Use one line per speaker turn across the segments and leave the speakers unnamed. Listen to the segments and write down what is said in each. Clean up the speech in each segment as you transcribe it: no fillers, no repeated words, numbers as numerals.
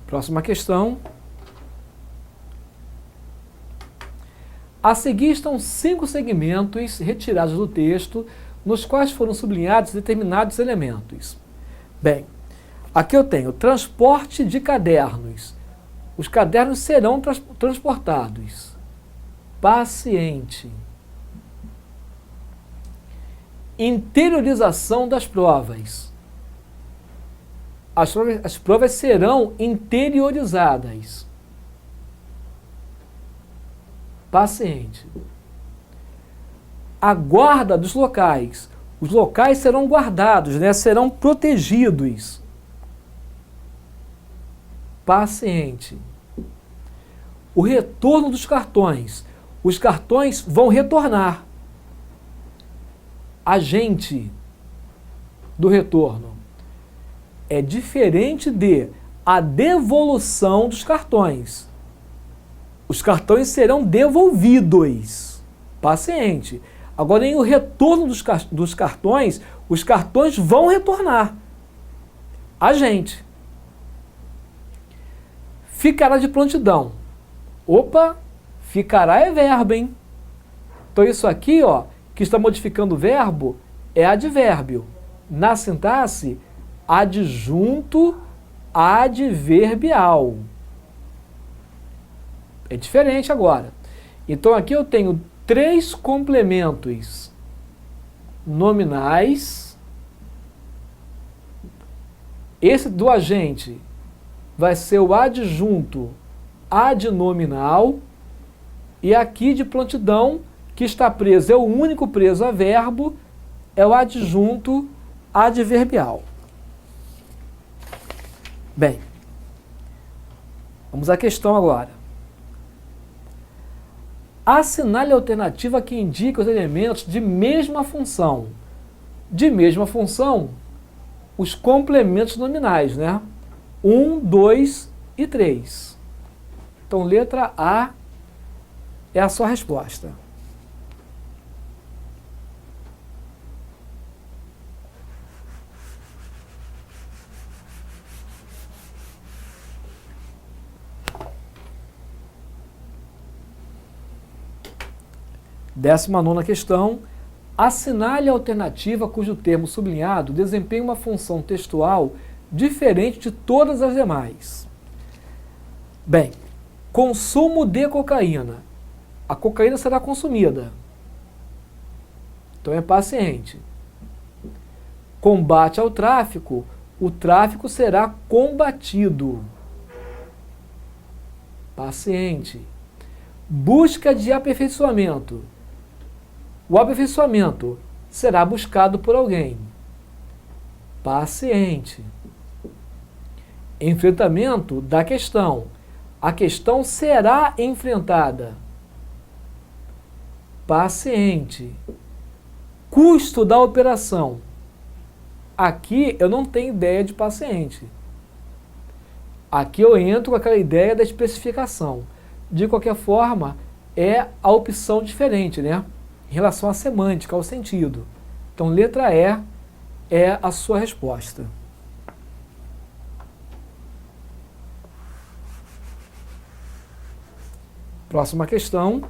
Próxima questão. A seguir estão 5 segmentos retirados do texto, nos quais foram sublinhados determinados elementos. Bem, aqui eu tenho transporte de cadernos. Os cadernos serão transportados. Paciente. Interiorização das provas. As provas serão interiorizadas. Paciente. A guarda dos locais. Os locais serão guardados, né? Serão protegidos. Paciente. O retorno dos cartões. Os cartões vão retornar. Agente do retorno. É diferente de a devolução dos cartões. Os cartões serão devolvidos. Paciente. Agora, em o retorno dos cartões, os cartões vão retornar. Agente. Ficará de prontidão. Opa, ficará é verbo, hein? Então isso aqui, ó, que está modificando o verbo, é advérbio. Na sintaxe, adjunto adverbial. É diferente agora. Então aqui eu tenho 3 complementos nominais. Esse do agente vai ser o adjunto adnominal. E aqui de prontidão, que está preso, é o único preso a verbo, é o adjunto adverbial. Bem, vamos à questão agora. Assinale a alternativa que indica os elementos de mesma função. De mesma função, os complementos nominais, né? 1, 2 e 3. Então, letra A é a sua resposta. Décima nona questão. Assinale a alternativa cujo termo sublinhado desempenha uma função textual diferente de todas as demais. Bem, consumo de cocaína. A cocaína será consumida. Então é paciente. Combate ao tráfico. O tráfico será combatido. Paciente. Busca de aperfeiçoamento. O aperfeiçoamento será buscado por alguém. Paciente. Enfrentamento da questão. A questão será enfrentada. Paciente. Custo da operação. Aqui eu não tenho ideia de paciente. Aqui eu entro com aquela ideia da especificação. De qualquer forma, é a opção diferente, né? Em relação à semântica, ao sentido. Então, letra E é a sua resposta. Próxima questão.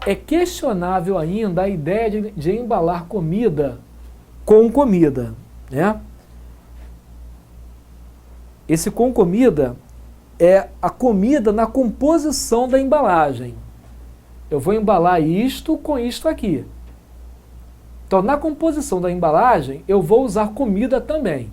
É questionável ainda a ideia de embalar comida com comida, né? Esse com comida é a comida na composição da embalagem. Eu vou embalar isto com isto aqui. Então, na composição da embalagem, eu vou usar comida também.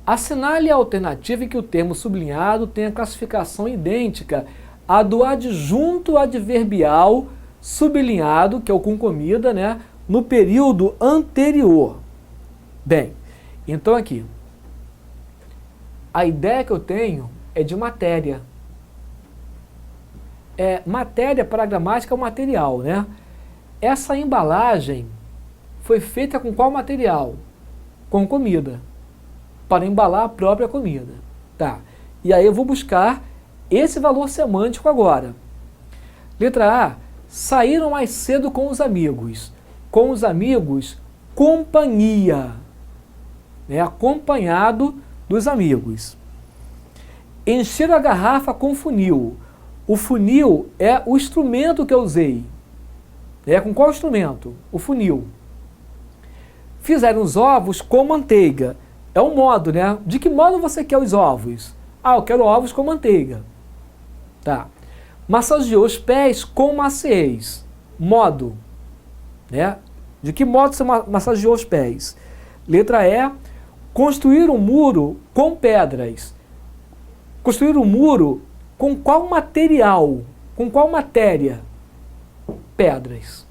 Assinale a alternativa em que o termo sublinhado tem a classificação idêntica à do adjunto adverbial sublinhado, que é o com comida, né, no período anterior. Bem, então aqui, a ideia que eu tenho é de matéria. Matéria para a gramática é o material, né? Essa embalagem foi feita com qual material? Com comida. Para embalar a própria comida. Tá. E aí eu vou buscar esse valor semântico agora. Letra A. Saíram mais cedo com os amigos. Com os amigos, companhia. né, acompanhado dos amigos. Encher a garrafa com funil. O funil é o instrumento que eu usei. Com qual instrumento? O funil. Fizeram os ovos com manteiga. É um modo, né? De que modo você quer os ovos? Ah, eu quero ovos com manteiga. Tá. Massageou os pés com maciez. Modo, né? De que modo você massageou os pés? Letra E, construir um muro com pedras. Construir um muro com qual material? Com qual matéria? Pedras.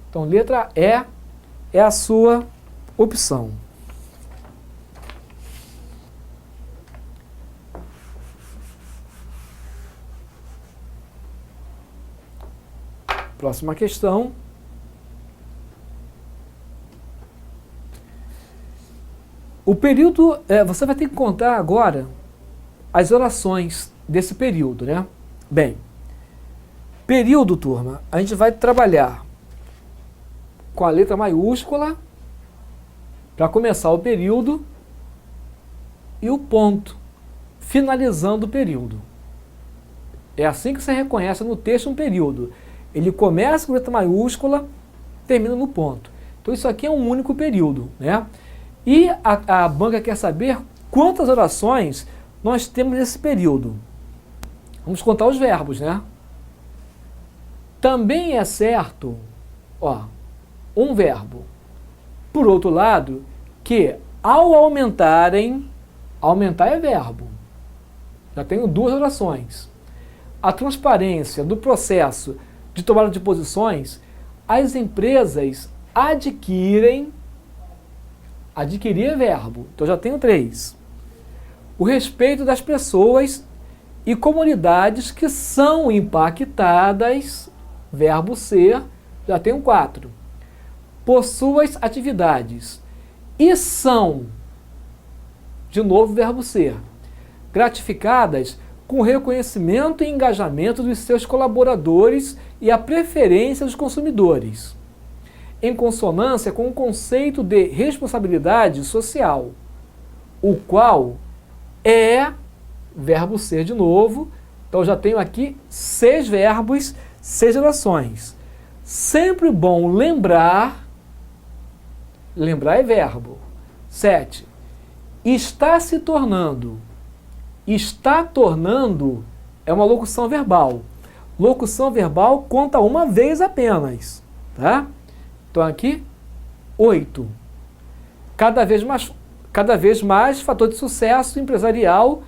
Então, letra E é a sua opção. Próxima questão. O período, você vai ter que contar agora as orações desse período, né? Bem, período, turma, a gente vai trabalhar com a letra maiúscula para começar o período e o ponto, finalizando o período. É assim que você reconhece no texto um período. Ele começa com letra maiúscula, termina no ponto. Então isso aqui é um único período, né? E a banca quer saber quantas orações nós temos nesse período. Vamos contar os verbos, né? Também é certo, um verbo. Por outro lado, que ao aumentarem, aumentar é verbo. Já tenho duas orações. A transparência do processo de tomada de posições, as empresas adquirem, adquirir é verbo, então já tenho 3. O respeito das pessoas e comunidades que são impactadas, verbo ser, já tenho 4. Por suas atividades. E são, de novo verbo ser, gratificadas com o reconhecimento e engajamento dos seus colaboradores e a preferência dos consumidores, em consonância com o conceito de responsabilidade social, o qual é verbo ser de novo. Então já tenho aqui 6 verbos, 6 orações. Sempre bom lembrar, lembrar é verbo. 7. Está se tornando. Está tornando é uma locução verbal. Locução verbal conta uma vez apenas, tá? Então aqui, 8. Cada vez mais fator de sucesso empresarial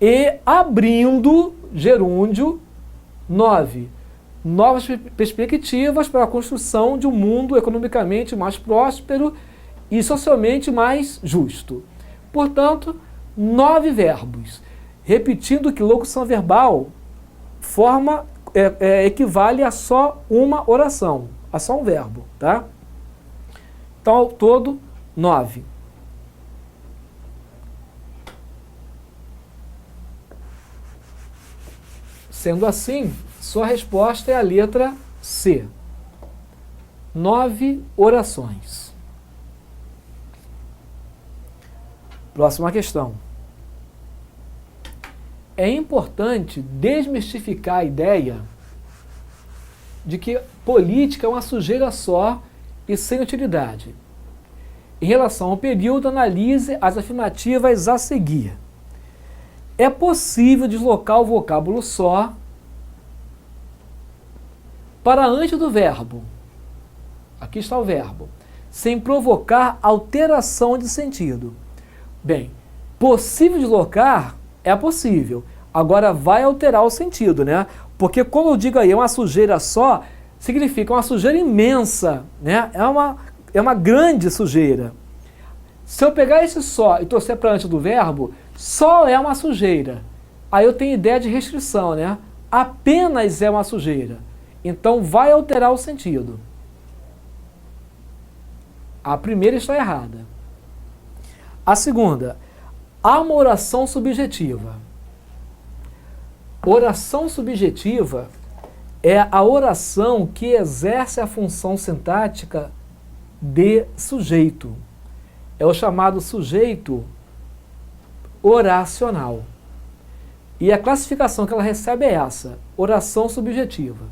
e abrindo, gerúndio, 9. Novas perspectivas para a construção de um mundo economicamente mais próspero e socialmente mais justo. Portanto, 9 verbos. Repetindo que locução verbal equivale a só uma oração, a só um verbo, tá? Então, ao todo, 9. Sendo assim, sua resposta é a letra C. 9 orações. Próxima questão. É importante desmistificar a ideia de que política é uma sujeira só e sem utilidade. Em relação ao período, analise as afirmativas a seguir. É possível deslocar o vocábulo só para antes do verbo. Aqui está o verbo. Sem provocar alteração de sentido. Bem, possível deslocar é possível. Agora vai alterar o sentido, né? Porque quando eu digo aí é uma sujeira só, significa uma sujeira imensa, né? É uma grande sujeira. Se eu pegar esse só e torcer para antes do verbo, só é uma sujeira. Aí eu tenho ideia de restrição, né? Apenas é uma sujeira. Então vai alterar o sentido. A primeira está errada. A segunda, há uma oração subjetiva. Oração subjetiva é a oração que exerce a função sintática de sujeito. É o chamado sujeito oracional. E a classificação que ela recebe é essa, oração subjetiva.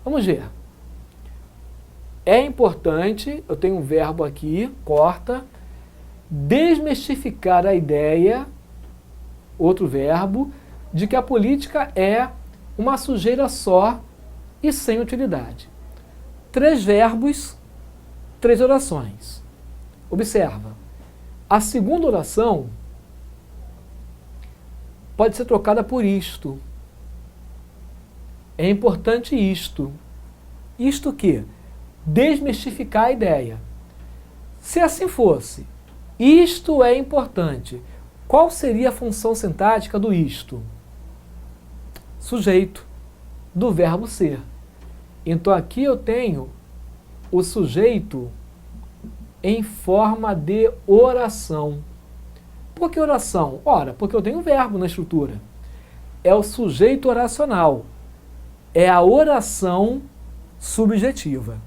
Vamos ver. É importante, eu tenho um verbo aqui, corta, desmistificar a ideia, outro verbo, de que a política é uma sujeira só e sem utilidade. 3 verbos, 3 orações. Observa, a segunda oração pode ser trocada por isto. É importante isto. Isto que? Desmistificar a ideia. Se assim fosse, isto é importante, qual seria a função sintática do isto? Sujeito, do verbo ser. Então aqui eu tenho o sujeito em forma de oração. Por que oração? Ora, porque eu tenho um verbo na estrutura. É o sujeito oracional. É a oração subjetiva.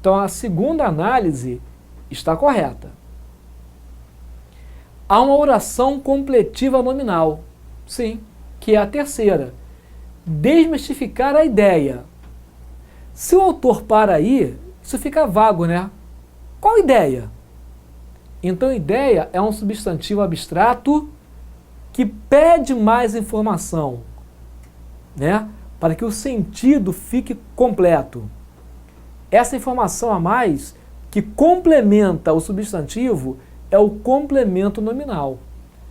Então a segunda análise está correta. Há uma oração completiva nominal. Sim, que é a terceira. Desmistificar a ideia. Se o autor para aí, isso fica vago, né? Qual ideia? Então, ideia é um substantivo abstrato que pede mais informação, né? Para que o sentido fique completo. Essa informação a mais que complementa o substantivo é o complemento nominal.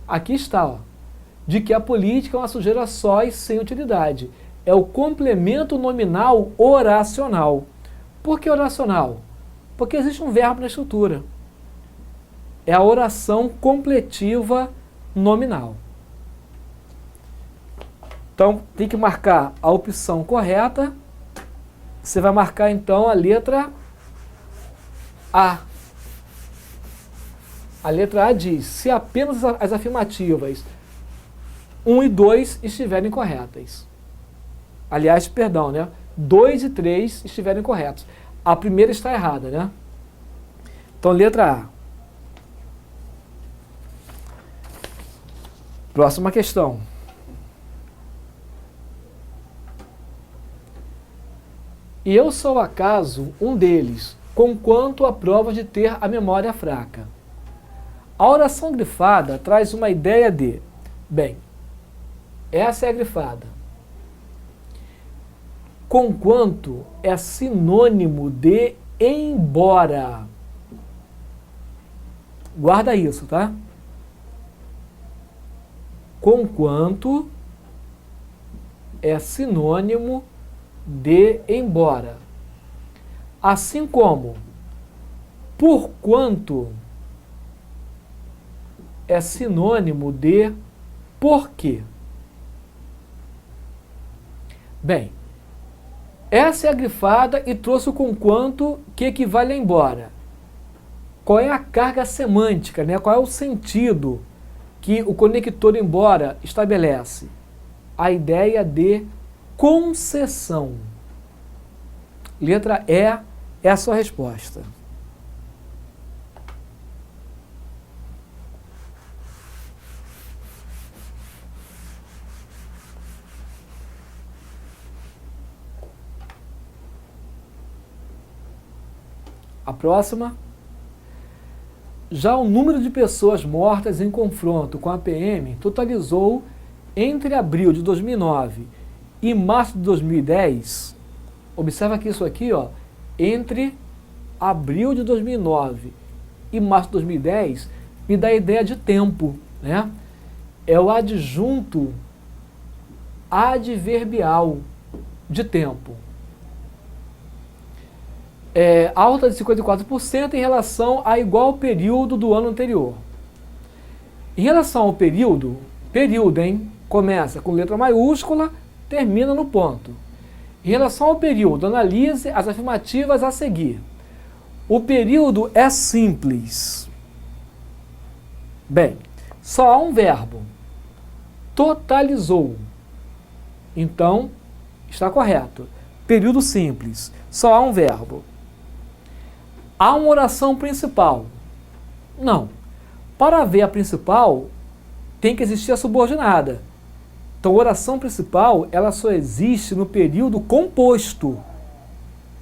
Aqui está, ó, de que a política é uma sujeira só e sem utilidade. É o complemento nominal oracional. Por que oracional? Porque existe um verbo na estrutura. É a oração completiva nominal. Então, tem que marcar a opção correta. Você vai marcar, então, a letra A. A letra A diz, se apenas as afirmativas 1 e 2 estiverem corretas. Aliás, perdão, né? 2 e 3 estiverem corretos. A primeira está errada, né? Então, letra A. Próxima questão. E eu sou acaso um deles, conquanto a prova de ter a memória fraca. A oração grifada traz uma ideia de, bem, essa é a grifada. Conquanto é sinônimo de embora. Guarda isso, tá? Conquanto é sinônimo de embora. Assim como porquanto é sinônimo de porque. Bem, essa é a grifada e trouxe o conquanto que equivale a embora. Qual é a carga semântica, né? Qual é o sentido que o conector embora estabelece? A ideia de concessão. Letra E é a sua resposta. A próxima. Já o número de pessoas mortas em confronto com a PM totalizou, entre abril de 2009 e março de 2010, observa que isso aqui, ó, entre abril de 2009 e março de 2010, me dá a ideia de tempo, né? É o adjunto adverbial de tempo. Alta de 54% em relação a igual período do ano anterior. Em relação ao período, hein? Começa com letra maiúscula, termina no ponto. Em relação ao período, analise as afirmativas a seguir. O período é simples. Bem, só há um verbo. Totalizou. Então, está correto. Período simples. Só há um verbo. Há uma oração principal. Não. Para haver a principal, tem que existir a subordinada. Então, a oração principal, ela só existe no período composto.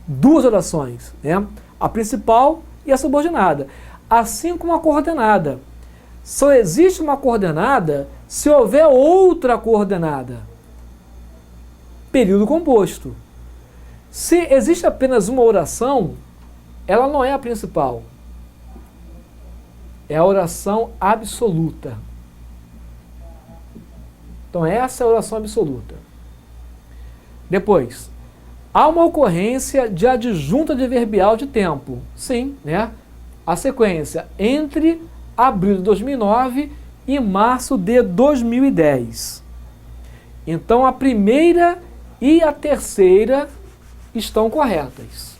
Duas orações, né? A principal e a subordinada. Assim como a coordenada. Só existe uma coordenada se houver outra coordenada. Período composto. Se existe apenas uma oração, ela não é a principal. É a oração absoluta. Então essa é a oração absoluta. Depois, há uma ocorrência de adjunta adverbial de tempo. Sim, né? A sequência entre abril de 2009 e março de 2010. Então a primeira e a terceira estão corretas.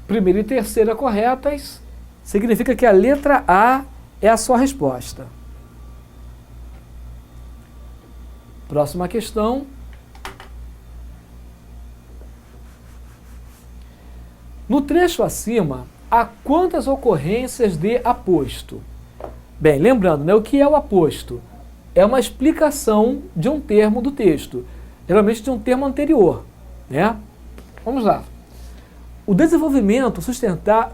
Primeira e terceira corretas significa que a letra A é a sua resposta. Próxima questão. No trecho acima, há quantas ocorrências de aposto? Bem, lembrando, né, o que é o aposto? É uma explicação de um termo do texto, geralmente de um termo anterior, né? Vamos lá. O desenvolvimento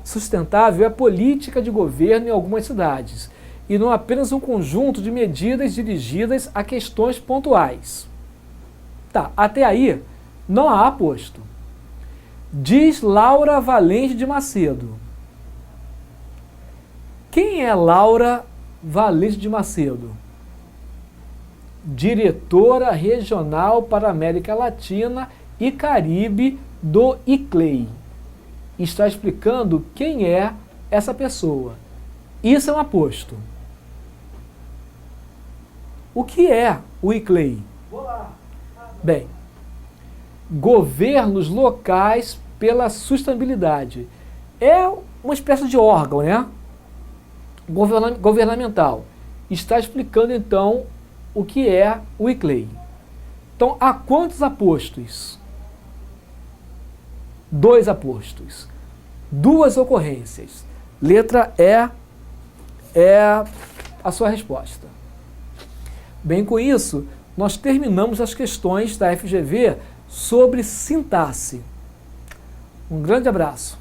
sustentável é política de governo em algumas cidades, e não apenas um conjunto de medidas dirigidas a questões pontuais. Tá, até aí não há aposto. Diz Laura Valente de Macedo. Quem é Laura Valente de Macedo? Diretora regional para a América Latina e Caribe do ICLEI. Está explicando quem é essa pessoa. Isso é um aposto. O que é o ICLEI? Bem, governos locais pela sustentabilidade. É uma espécie de órgão, né? Governamental. Está explicando, então, o que é o ICLEI. Então, há quantos apostos? 2 apostos. 2 ocorrências. Letra E é a sua resposta. Bem, com isso, nós terminamos as questões da FGV sobre sintaxe. Um grande abraço.